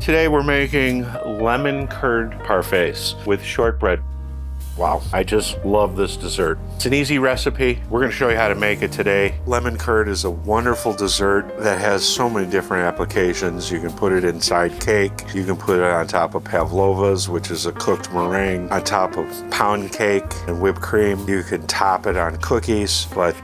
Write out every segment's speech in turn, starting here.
Today we're making lemon curd parfaits with shortbread. Wow, I just love this dessert. It's an easy recipe. We're gonna show you how to make it today. Lemon curd is a wonderful dessert that has so many different applications. You can put it inside cake. You can put it on top of pavlovas, which is a cooked meringue, on top of pound cake and whipped cream. You can top it on cookies, but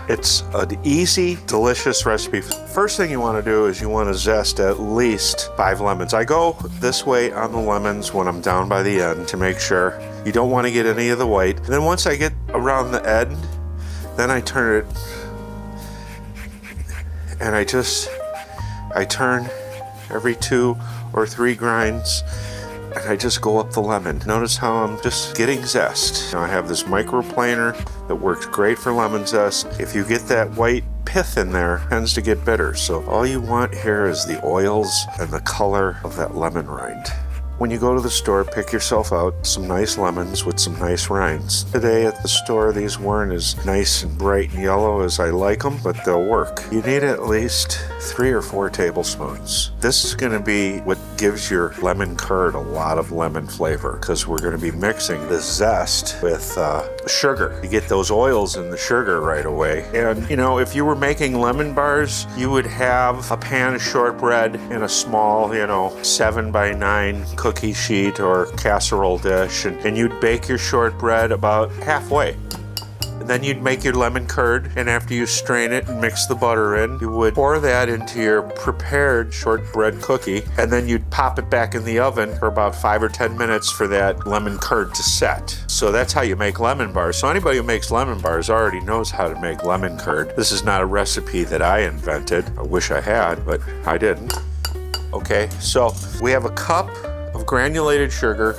it's an easy, delicious recipe. First thing you wanna do is you wanna zest at least 5 lemons. I go this way on the lemons when I'm down by the end to make sure. You don't want to get any of the white. And then once I get around the end, then I turn it and I turn every 2 or 3 grinds and I just go up the lemon. Notice how I'm just getting zest. Now I have this microplaner that works great for lemon zest. If you get that white pith in there, it tends to get bitter. So all you want here is the oils and the color of that lemon rind. When you go to the store, pick yourself out some nice lemons with some nice rinds. Today at the store, these weren't as nice and bright and yellow as I like them, but they'll work. You need at least 3 or 4 tablespoons. This is gonna be what gives your lemon curd a lot of lemon flavor, because we're gonna be mixing the zest with sugar. You get those oils in the sugar right away. And you know, if you were making lemon bars, you would have a pan of shortbread in a small, 7x9 cookie sheet or casserole dish, and you'd bake your shortbread about halfway. And then you'd make your lemon curd, and after you strain it and mix the butter in, you would pour that into your prepared shortbread cookie, and then you'd pop it back in the oven for about 5 or 10 minutes for that lemon curd to set. So that's how you make lemon bars. So anybody who makes lemon bars already knows how to make lemon curd. This is not a recipe that I invented. I wish I had, but I didn't. Okay, so we have a cup of granulated sugar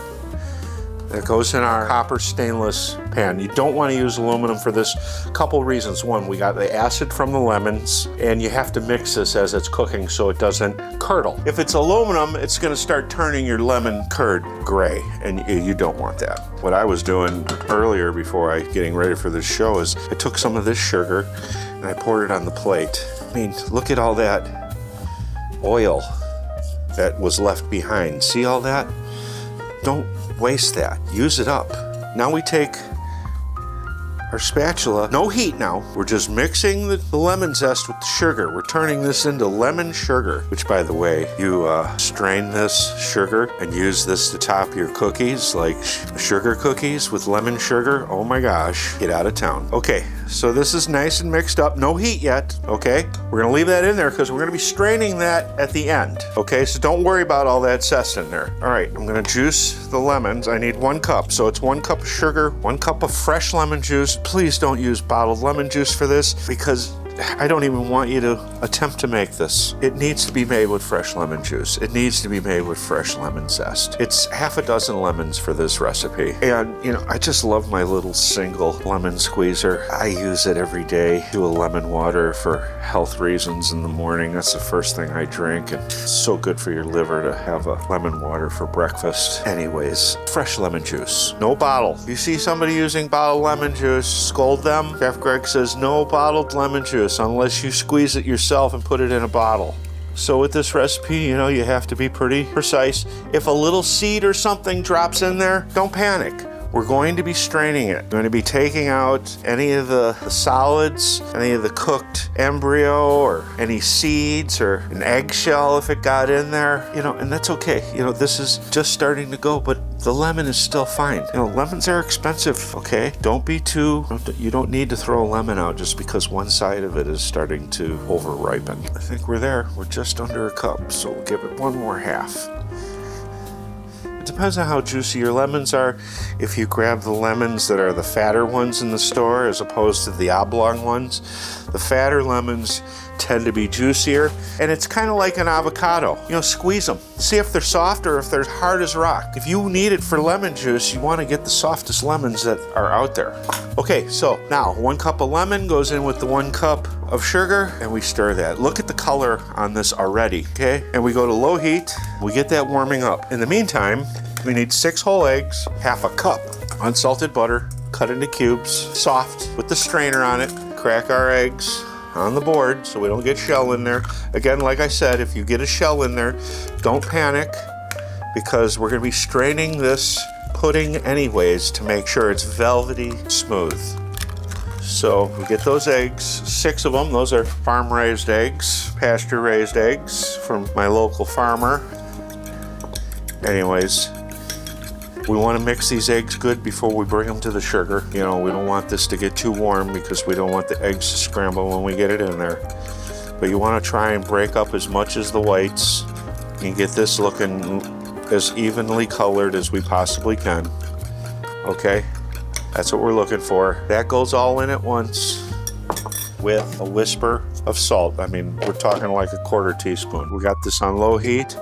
that goes in our copper stainless pan. You don't want to use aluminum for this. Couple reasons. One, we got the acid from the lemons, and you have to mix this as it's cooking so it doesn't curdle. If it's aluminum, it's going to start turning your lemon curd gray, and you don't want that. What I was doing earlier before getting ready for this show is I took some of this sugar and I poured it on the plate. I mean, look at all that oil that was left behind. See all that? Don't waste that. Use it up. Now we take our spatula, no heat now. We're just mixing the lemon zest with the sugar. We're turning this into lemon sugar, which by the way, you strain this sugar and use this to top your cookies, like sugar cookies with lemon sugar. Oh my gosh, get out of town. Okay, so this is nice and mixed up. No heat yet, okay? We're gonna leave that in there because we're gonna be straining that at the end, okay? So don't worry about all that zest in there. All right, I'm gonna juice the lemons. I need 1 cup. So it's 1 cup of sugar, 1 cup of fresh lemon juice. Please don't use bottled lemon juice for this, because I don't even want you to attempt to make this. It needs to be made with fresh lemon juice. It needs to be made with fresh lemon zest. It's half a dozen lemons for this recipe. And I just love my little single lemon squeezer. I use it every day. Do a lemon water for health reasons in the morning. That's the first thing I drink. And it's so good for your liver to have a lemon water for breakfast. Anyways, fresh lemon juice. No bottle. You see somebody using bottled lemon juice, scold them. Chef Greg says no bottled lemon juice unless you squeeze it yourself and put it in a bottle. So with this recipe, you have to be pretty precise. If a little seed or something drops in there, don't panic. We're going to be straining it. We're going to be taking out any of the solids, any of the cooked embryo, or any seeds, or an eggshell if it got in there, and that's okay. This is just starting to go, but the lemon is still fine. Lemons are expensive, okay? You don't need to throw a lemon out just because one side of it is starting to over-ripen. I think we're there. We're just under a cup, so we'll give it 1 more half. It depends on how juicy your lemons are. If you grab the lemons that are the fatter ones in the store as opposed to the oblong ones, the fatter lemons tend to be juicier, and it's kind of like an avocado. Squeeze them. See if they're soft or if they're hard as rock. If you need it for lemon juice, you want to get the softest lemons that are out there. Okay, so now 1 cup of lemon goes in with the 1 cup of sugar, and we stir that. Look at the color on this already, okay? And we go to low heat. We get that warming up. In the meantime, we need 6 whole eggs, half a cup unsalted butter, cut into cubes, soft, with the strainer on it. Crack our eggs. on the board so we don't get shell in there. Again, like I said, if you get a shell in there, don't panic, because we're going to be straining this pudding anyways to make sure it's velvety smooth. So we get those eggs, 6 of them. Those are farm-raised eggs, pasture-raised eggs from my local farmer. Anyways, we want to mix these eggs good before we bring them to the sugar. You know, we don't want this to get too warm because we don't want the eggs to scramble when we get it in there. But you want to try and break up as much as the whites and get this looking as evenly colored as we possibly can. Okay, that's what we're looking for. That goes all in at once with a whisper of salt. I mean, we're talking like a 1/4 teaspoon. We got this on low heat.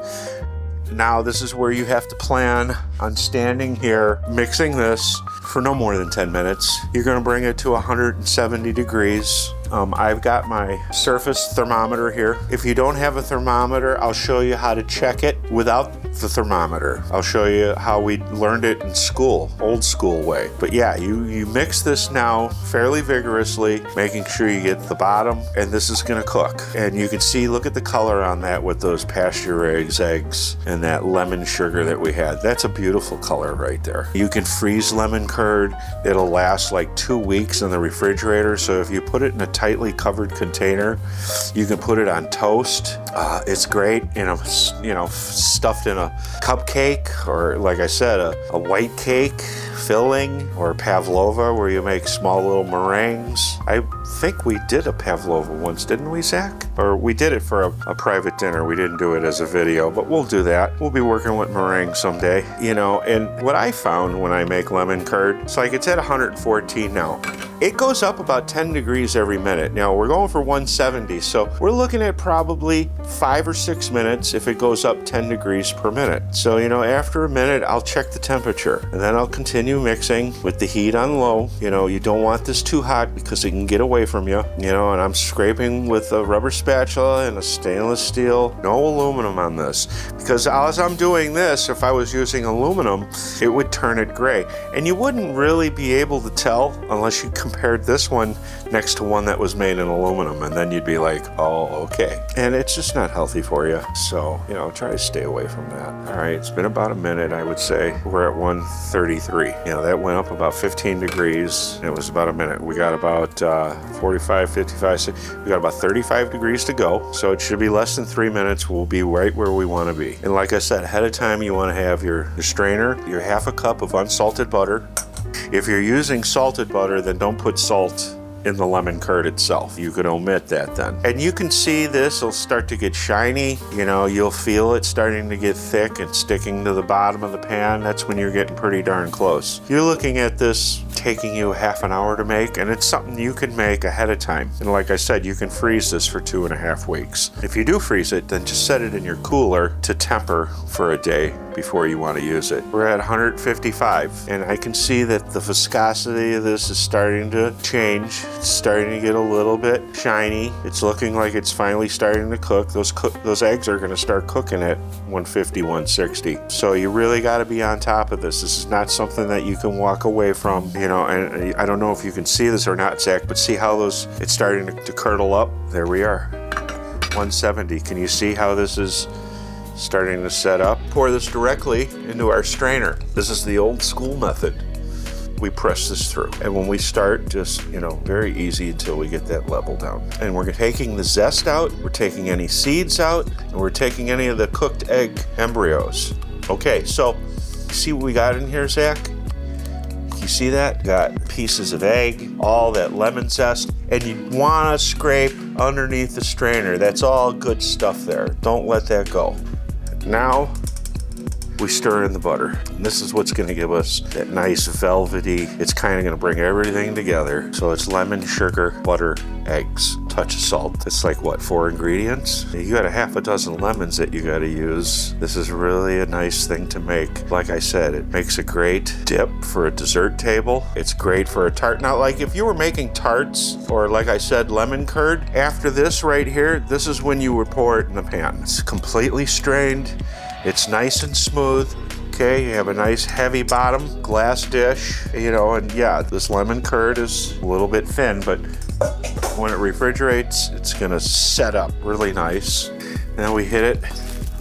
Now this is where you have to plan on standing here mixing this for no more than 10 minutes. You're going to bring it to 170 degrees. I've got my surface thermometer here. If you don't have a thermometer, I'll show you how to check it without the thermometer. I'll show you how we learned it in school, old school way. But yeah, you mix this now fairly vigorously, making sure you get the bottom, and this is gonna cook. And you can see, look at the color on that with those pasture-raised eggs and that lemon sugar that we had. That's a beautiful color right there. You can freeze lemon curd. It'll last like 2 weeks in the refrigerator. So if you put it in a tightly covered container, you can put it on toast. It's great in a, you know, stuffed in a cupcake, or like I said, a white cake filling, or pavlova where you make small little meringues. I think we did a pavlova once, didn't we, Zach? Or we did it for a private dinner. We didn't do it as a video, but we'll do that. We'll be working with meringue someday, you know. And what I found when I make lemon curd, it's like it's at 114 now. It goes up about 10 degrees every minute. Now we're going for 170, so we're looking at probably 5 or 6 minutes if it goes up 10 degrees per minute. So, you know, after a minute, I'll check the temperature, and then I'll continue mixing with the heat on low. You know, you don't want this too hot because it can get away from you, you know, and I'm scraping with a rubber spatula and a stainless steel, no aluminum on this, because as I'm doing this, if I was using aluminum, it would turn it gray. And you wouldn't really be able to tell unless you compared this one next to one that was made in aluminum, and then you'd be like, oh, okay. And it's just not healthy for you. So, you know, try to stay away from that. All right, it's been about a minute, I would say. We're at 133. You know, that went up about 15 degrees. It was about a minute. We got about 45, 55, we got about 35 degrees to go. So it should be less than 3 minutes. We'll be right where we want to be. And like I said, ahead of time, you want to have your strainer, your 1/2 cup of unsalted butter. If you're using salted butter, then don't put salt in the lemon curd itself. You could omit that then. And you can see this will start to get shiny. You know, you'll feel it starting to get thick and sticking to the bottom of the pan. That's when you're getting pretty darn close. You're looking at this taking you 1/2 hour to make, and it's something you can make ahead of time. And like I said, you can freeze this for 2.5 weeks. If you do freeze it, then just set it in your cooler to temper for a day before you want to use it. We're at 155, and I can see that the viscosity of this is starting to change. It's starting to get a little bit shiny. It's looking like it's finally starting to cook. Those eggs are going to start cooking at 150, 160. So you really got to be on top of this. This is not something that you can walk away from, you know. And I don't know if you can see this or not, Zach, but see how it's starting to curdle up? There we are, 170. Can you see how this is starting to set up? Pour this directly into our strainer. This is the old school method. We press this through, and when we start, just, you know, very easy until we get that level down. And we're taking the zest out, we're taking any seeds out, and we're taking any of the cooked egg embryos. Okay, so see what we got in here, Zach? You see that? Got pieces of egg, all that lemon zest, and you want to scrape underneath the strainer. That's all good stuff there. Don't let that go. Now we stir in the butter. And this is what's going to give us that nice velvety, it's kind of going to bring everything together. So it's lemon, sugar, butter, eggs, touch of salt. It's like, what, 4 ingredients? You got a 6 lemons that you got to use. This is really a nice thing to make. Like I said, it makes a great dip for a dessert table. It's great for a tart. Now, like if you were making tarts, or like I said, lemon curd, after this right here, this is when you would pour it in the pan. It's completely strained. It's nice and smooth. Okay, you have a nice heavy bottom, glass dish, you know, and yeah, this lemon curd is a little bit thin, but When it refrigerates, it's gonna set up really nice. Now we hit it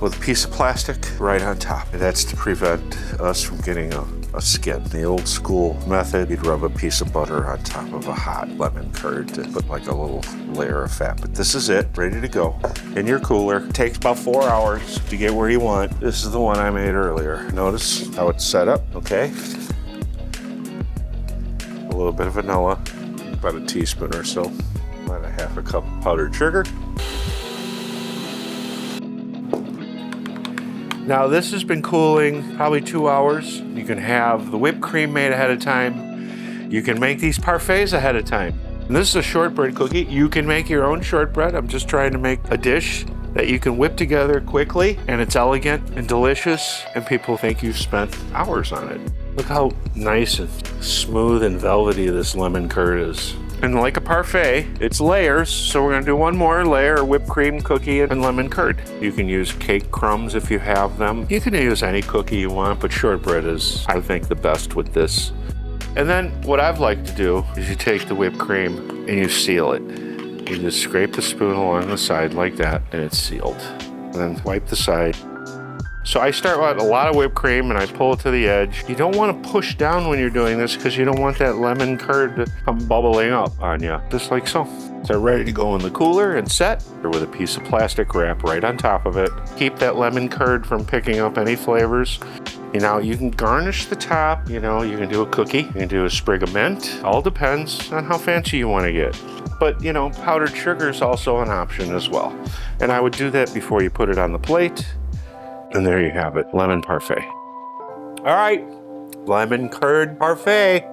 with a piece of plastic right on top. And that's to prevent us from getting a skin. The old school method, you'd rub a piece of butter on top of a hot lemon curd to put like a little layer of fat. But this is it, ready to go in your cooler. It takes about 4 hours to get where you want. This is the one I made earlier. Notice how it's set up, okay? A little bit of vanilla, about a teaspoon or so. About a half a cup of powdered sugar. Now this has been cooling probably 2 hours. You can have the whipped cream made ahead of time. You can make these parfaits ahead of time. And this is a shortbread cookie. You can make your own shortbread. I'm just trying to make a dish that you can whip together quickly, and it's elegant and delicious, and people think you've spent hours on it. Look how nice and smooth and velvety this lemon curd is. And like a parfait, it's layers, so we're gonna do one more layer, whipped cream, cookie, and lemon curd. You can use cake crumbs if you have them. You can use any cookie you want, but shortbread is, I think, the best with this. And then what I've liked to do is you take the whipped cream and you seal it. You just scrape the spoon along the side like that, and it's sealed. And then wipe the side. So I start with a lot of whipped cream and I pull it to the edge. You don't want to push down when you're doing this because you don't want that lemon curd to come bubbling up on you, just like so. So ready to go in the cooler and set, or with a piece of plastic wrap right on top of it. Keep that lemon curd from picking up any flavors. You know, you can garnish the top, you know, you can do a cookie, you can do a sprig of mint. All depends on how fancy you want to get. But, you know, powdered sugar is also an option as well. And I would do that before you put it on the plate. And there you have it, lemon parfait. All right, lemon curd parfait.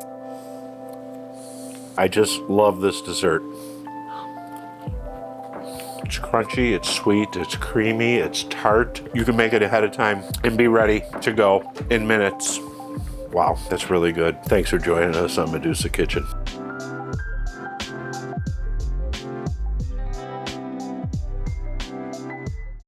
I just love this dessert. It's crunchy, it's sweet, it's creamy, it's tart. You can make it ahead of time and be ready to go in minutes. Wow, that's really good. Thanks for joining us on Medusa Kitchen.